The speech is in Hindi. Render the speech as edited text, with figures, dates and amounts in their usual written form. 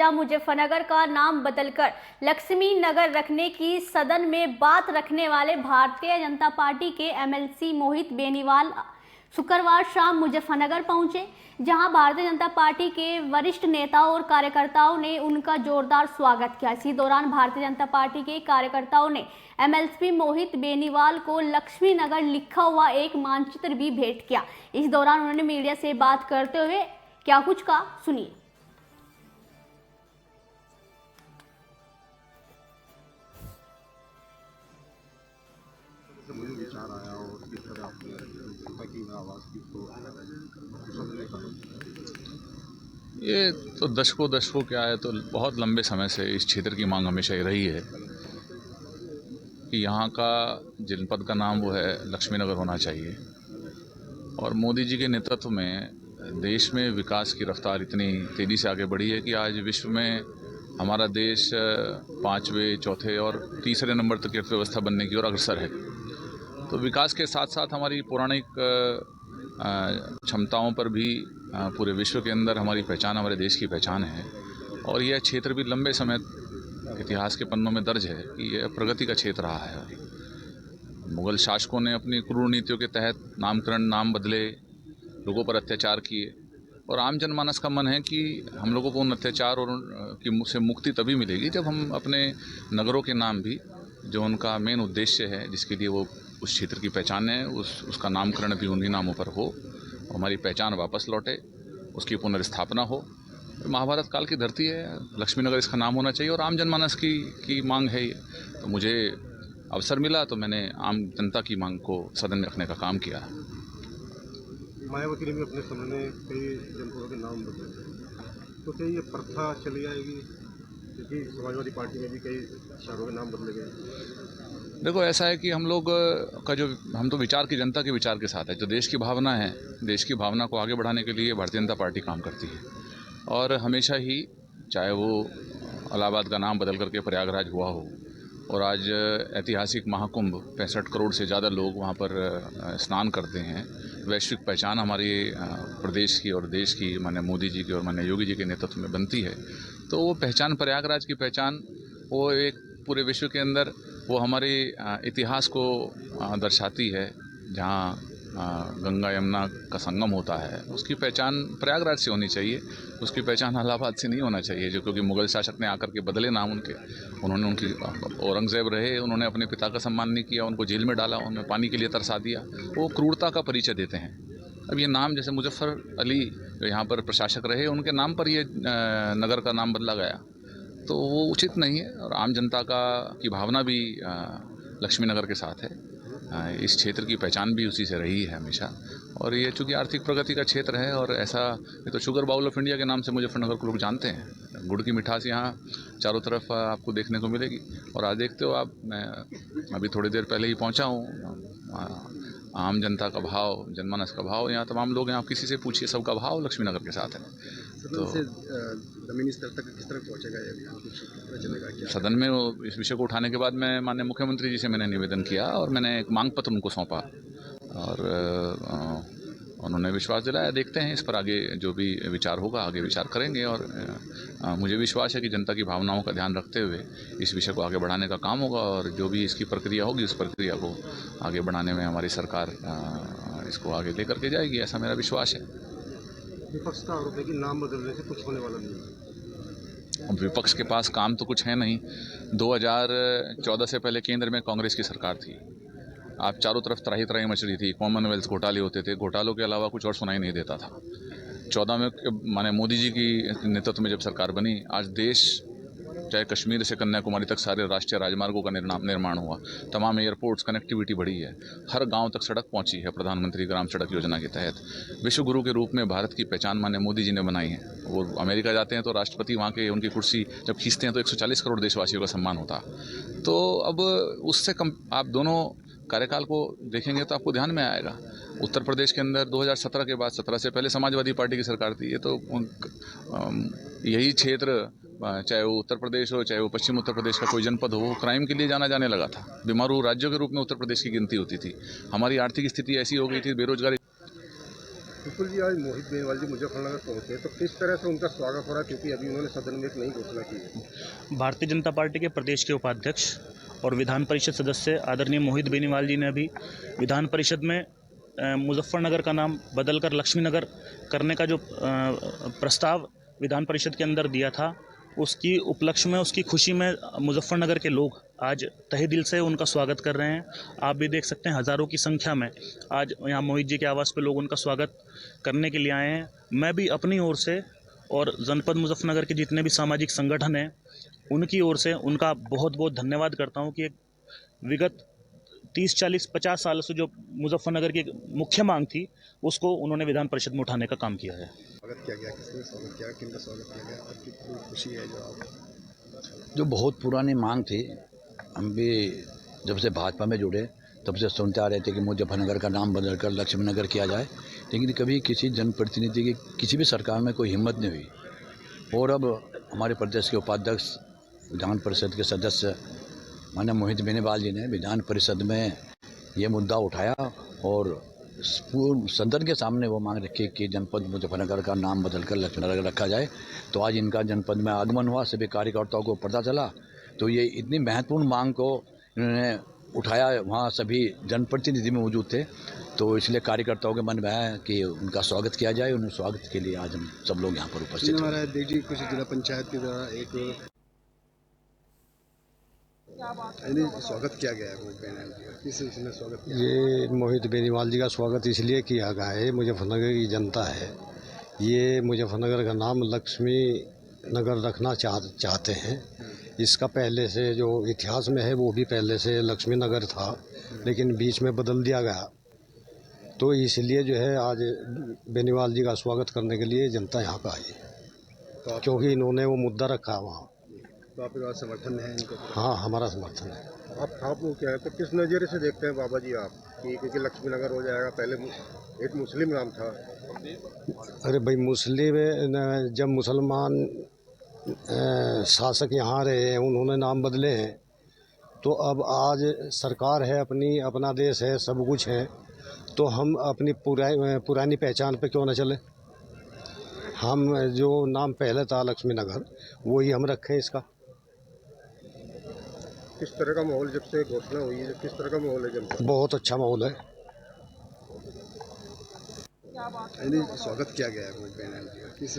जहां मुजफ्फरनगर का नाम बदलकर लक्ष्मी नगर रखने की सदन में बात रखने वाले भारतीय जनता पार्टी के एमएलसी मोहित बेनीवाल शुक्रवार शाम मुजफ्फरनगर पहुंचे, जहां भारतीय जनता पार्टी के वरिष्ठ नेताओं और कार्यकर्ताओं ने उनका जोरदार स्वागत किया। इसी दौरान भारतीय जनता पार्टी के कार्यकर्ताओं ने एमएलसी मोहित बेनीवाल को लक्ष्मी नगर लिखा हुआ एक मानचित्र भी भेंट किया। इस दौरान उन्होंने मीडिया से बात करते हुए क्या कुछ कहा, सुनिए। विचार आया और किस तरह आपने की आवाज़ की तो ये तो दशकों क्या है, तो बहुत लंबे समय से इस क्षेत्र की मांग हमेशा ही रही है कि यहाँ का जनपद का नाम वो है लक्ष्मी नगर होना चाहिए। और मोदी जी के नेतृत्व में देश में विकास की रफ्तार इतनी तेज़ी से आगे बढ़ी है कि आज विश्व में हमारा देश 5वें, चौथे और तीसरे नंबर तक की अर्थव्यवस्था बनने की ओर अग्रसर है। तो विकास के साथ साथ हमारी पौराणिक क्षमताओं पर भी पूरे विश्व के अंदर हमारी पहचान, हमारे देश की पहचान है। और यह क्षेत्र भी लंबे समय इतिहास के पन्नों में दर्ज है कि यह प्रगति का क्षेत्र रहा है। मुग़ल शासकों ने अपनी क्रूर नीतियों के तहत नामकरण, नाम बदले, लोगों पर अत्याचार किए और आम जनमानस का मन है कि हम लोगों को उन अत्याचार और की से मुक्ति तभी मिलेगी जब हम अपने नगरों के नाम भी, जो उनका मेन उद्देश्य है जिसके लिए वो उस क्षेत्र की पहचान है, उसका नामकरण भी उन्हीं नामों पर हो, हमारी पहचान वापस लौटे, उसकी पुनर्स्थापना हो। महाभारत काल की धरती है, लक्ष्मी नगर इसका नाम होना चाहिए और आम जनमानस की मांग है ये। तो मुझे अवसर मिला तो मैंने आम जनता की मांग को सदन में रखने का काम किया। मायावती ने भी अपने समय में कई जनपदों के नाम बदले, तो क्या ये प्रथा चली आएगी? क्योंकि समाजवादी पार्टी में भी कई शहरों के नाम बदले गए। देखो, ऐसा है कि हम तो विचार की, जनता के विचार के साथ है। जो देश की भावना है, देश की भावना को आगे बढ़ाने के लिए भारतीय जनता पार्टी काम करती है और हमेशा ही, चाहे वो इलाहाबाद का नाम बदल करके प्रयागराज हुआ हो और आज ऐतिहासिक महाकुंभ 65 करोड़ से ज़्यादा लोग वहाँ पर स्नान करते हैं, वैश्विक पहचान हमारे प्रदेश की और देश की माननीय मोदी जी की और माननीय योगी जी के नेतृत्व में बनती है। तो वो पहचान, प्रयागराज की पहचान, वो एक पूरे विश्व के अंदर वो हमारे इतिहास को दर्शाती है। जहाँ गंगा यमुना का संगम होता है, उसकी पहचान प्रयागराज से होनी चाहिए, उसकी पहचान इलाहाबाद से नहीं होना चाहिए। जो क्योंकि मुग़ल शासक ने आकर के बदले नाम उनके, उनकी औरंगज़ेब रहे, उन्होंने अपने पिता का सम्मान नहीं किया, उनको जेल में डाला, उन्हें पानी के लिए तरसा दिया, वो क्रूरता का परिचय देते हैं। अब ये नाम, जैसे मुजफ्फर अली जो यहाँ पर प्रशासक रहे, उनके नाम पर ये नगर का नाम बदला गया, तो वो उचित नहीं है। और आम जनता की भावना भी लक्ष्मी नगर के साथ है। इस क्षेत्र की पहचान भी उसी से रही है हमेशा। और ये चूँकि आर्थिक प्रगति का क्षेत्र है और ऐसा, ये तो शुगर बाउल ऑफ इंडिया के नाम से मुजफ्फरनगर को लोग जानते हैं। गुड़ की मिठास यहाँ चारों तरफ आपको देखने को मिलेगी। और आज देखते हो आप, मैं अभी थोड़ी देर पहले ही पहुँचा हूँ। आम जनता का भाव, जनमानस का भाव, यहाँ तमाम लोग हैं, आप किसी से पूछिए, सबका भाव लक्ष्मी नगर के साथ है। तो जमीनी स्तर तक किस तरह पहुँचेगा सदन में इस विषय को उठाने के बाद मैं माननीय मुख्यमंत्री जी से मैंने निवेदन किया और मैंने एक मांग पत्र उनको सौंपा और उन्होंने विश्वास दिलाया। देखते हैं इस पर आगे जो भी विचार होगा, आगे विचार करेंगे। और मुझे विश्वास है कि जनता की भावनाओं का ध्यान रखते हुए इस विषय को आगे बढ़ाने का काम होगा और जो भी इसकी प्रक्रिया होगी, उस प्रक्रिया को आगे बढ़ाने में हमारी सरकार इसको आगे लेकर के जाएगी, ऐसा मेरा विश्वास है। विपक्ष का आरोप है कि नाम बदलने से कुछ होने वाला नहीं है। अब विपक्ष के पास काम तो कुछ है नहीं। 2014 से पहले केंद्र में कांग्रेस की सरकार थी। आप चारों तरफ त्राही त्राही मच रही थी, कॉमनवेल्थ घोटाले होते थे, घोटालों के अलावा कुछ और सुनाई नहीं देता था। 14 में माने मोदी जी की नेतृत्व में जब सरकार बनी, आज देश, चाहे कश्मीर से कन्याकुमारी तक सारे राष्ट्रीय राजमार्गों का निर्माण हुआ, तमाम एयरपोर्ट्स, कनेक्टिविटी बढ़ी है, हर गांव तक सड़क पहुंची है प्रधानमंत्री ग्राम सड़क योजना के तहत। विश्व गुरु के रूप में भारत की पहचान माननीय मोदी जी ने बनाई है। वो अमेरिका जाते हैं तो राष्ट्रपति वहाँ के, उनकी कुर्सी जब खींचते हैं तो 140 करोड़ देशवासियों का सम्मान होता। तो अब उससे कम आप दोनों कार्यकाल को देखेंगे तो आपको ध्यान में आएगा। उत्तर प्रदेश के अंदर 2017 के बाद, 17 से पहले समाजवादी पार्टी की सरकार थी। ये तो यही क्षेत्र, चाहे वो उत्तर प्रदेश हो, चाहे वो पश्चिम उत्तर प्रदेश का कोई जनपद हो, क्राइम के लिए जाना जाने लगा था। बीमारू राज्यों के रूप में उत्तर प्रदेश की गिनती होती थी। हमारी आर्थिक स्थिति ऐसी हो गई थी, बेरोजगारी बिल्कुल जी, आज मोहित बेनीवाल जी मुजफ्फरनगर पहुंचे, तो किस तरह से उनका स्वागत हो रहा है, क्योंकि अभी उन्होंने सदन में एक नई घोषणा की है। भारतीय जनता पार्टी के प्रदेश के उपाध्यक्ष और विधान परिषद सदस्य आदरणीय मोहित बेनीवाल जी ने अभी विधान परिषद में मुजफ्फरनगर का नाम बदलकर लक्ष्मीनगर करने का जो प्रस्ताव विधान परिषद के अंदर दिया था, उसकी उपलक्ष्य में, उसकी खुशी में मुजफ्फरनगर के लोग आज तहे दिल से उनका स्वागत कर रहे हैं। आप भी देख सकते हैं हज़ारों की संख्या में आज यहाँ मोहित जी के आवास पे लोग उनका स्वागत करने के लिए आए हैं। मैं भी अपनी ओर से और जनपद मुजफ्फरनगर के जितने भी सामाजिक संगठन हैं उनकी ओर से उनका बहुत बहुत धन्यवाद करता हूँ कि एक विगत 30, 40, 50 साल से जो मुजफ्फरनगर की मुख्य मांग थी उसको उन्होंने विधान परिषद में उठाने का काम किया है। स्वागत किया गया, किसने स्वागत किया, किनका स्वागत किया गया और कितनी खुशी है जो आप। जो बहुत पुरानी मांग थी, हम भी जब से भाजपा में जुड़े तब से सुनते आ रहे थे कि मुजफ्फरनगर का नाम बदलकर लक्ष्मीनगर किया जाए, लेकिन कभी किसी जनप्रतिनिधि की किसी भी सरकार में कोई हिम्मत नहीं हुई। और अब हमारे प्रदेश के उपाध्यक्ष, विधान परिषद के सदस्य माननीय मोहित बेनीवाल जी ने विधान परिषद में ये मुद्दा उठाया और सदन के सामने वो मांग रखी कि जनपद मुजफ्फरनगर का नाम बदलकर लक्ष्मीनगर रखा जाए। तो आज इनका जनपद में आगमन हुआ, सभी कार्यकर्ताओं को पता चला, तो ये इतनी महत्वपूर्ण मांग को इन्होंने उठाया। वहाँ सभी जनप्रतिनिधि में मौजूद थे, तो इसलिए कार्यकर्ताओं के मन में आया कि उनका स्वागत किया जाए। उन स्वागत के लिए आज हम सब लोग यहाँ पर उपस्थित हैं। देखिए, कुछ जिला पंचायत के द्वारा एक स्वागत किया गया है मोहित बेनीवाल जी का, किस इसने स्वागत किया? ये मोहित बेनीवाल जी का स्वागत इसलिए किया गया है, मुजफ्फरनगर की जनता है, ये मुजफ्फरनगर का नाम लक्ष्मी नगर रखना चाहते हैं। इसका पहले से जो इतिहास में है वो भी पहले से लक्ष्मी नगर था, लेकिन बीच में बदल दिया गया। तो इसलिए जो है आज बेनीवाल जी का स्वागत करने के लिए जनता यहाँ पर आई है, क्योंकि इन्होंने वो मुद्दा रखा वहाँ। तो आपके पास समर्थन है इनको? हाँ, हमारा समर्थन है। आप वो क्या है, तो किस नज़रिए से देखते हैं बाबा जी आप कि क्योंकि लक्ष्मीनगर हो जाएगा, पहले एक मुस्लिम नाम था। अरे भाई, मुस्लिम जब मुसलमान शासक यहाँ रहे हैं, उन्होंने नाम बदले हैं, तो अब आज सरकार है अपनी, अपना देश है, सब कुछ है, तो हम अपनी पुरानी पहचान पे क्यों न चले। हम जो नाम पहले था लक्ष्मीनगर, वही हम रखें इसका। किस तरह का माहौल जब से घोषणा हुई है, किस तरह का माहौल है जनता? बहुत अच्छा माहौल है। स्वागत किया गया है मोहित बेनीवाल जी का, किस